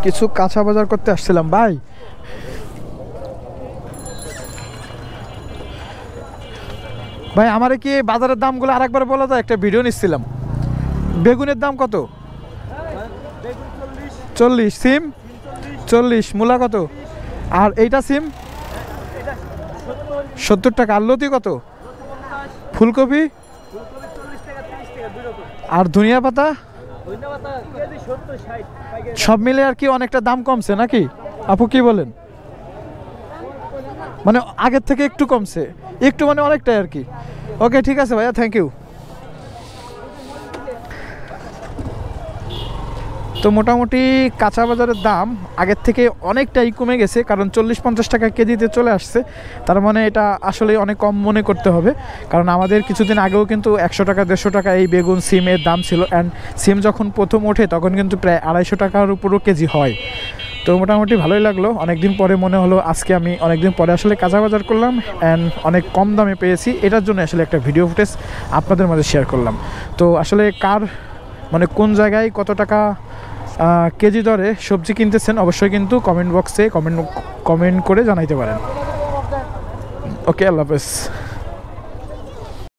কিছু কাঁচা বাজার করতে আসছিলাম ভাই। ভাই আমারে কি বাজারের দামগুলো আরেকবার বলা যায়? একটা ভিডিও নিচ্ছিলাম। বেগুনের দাম কত? 40। সিম 40। মূলা কত? আর এইটা সিম 70 টাকা। আর লতি কত? ফুলকপি আর ধনিয়া পাতা সব মিলে আর কি অনেকটা দাম কমছে নাকি আপু, কি বলেন? মানে আগের থেকে একটু কমছে, একটু মানে অনেকটাই আর কি। ওকে ঠিক আছে ভাইয়া, থ্যাংক ইউ। তো মোটামুটি কাঁচা বাজারের দাম আগের থেকে অনেকটাই কমে গেছে, কারণ 40-50 টাকা কেজিতে চলে আসছে। তার মানে এটা আসলে অনেক কম মনে করতে হবে, কারণ আমাদের কিছুদিন আগেও কিন্তু 100 টাকা 150 টাকা এই বেগুন সিমের দাম ছিল। অ্যান্ড সিম যখন প্রথম ওঠে তখন কিন্তু প্রায় 250 টাকার উপরও কেজি হয়। তো মোটামুটি ভালোই লাগলো, অনেকদিন পরে মনে হলো আজকে আমি অনেকদিন পরে আসলে কাঁচা বাজার করলাম অ্যান্ড অনেক কম দামে পেয়েছি। এটার জন্য আসলে একটা ভিডিও ফুটেজ আপনাদের মাঝে শেয়ার করলাম। তো আসলে কার মানে কোন জায়গায় কত টাকা কেজি দরে সবজি কিনতেছেন অবশ্যই কিন্তু কমেন্ট বক্সে কমেন্ট করে জানাইতে পারেন। ওকে, আল্লাহ হাফেজ।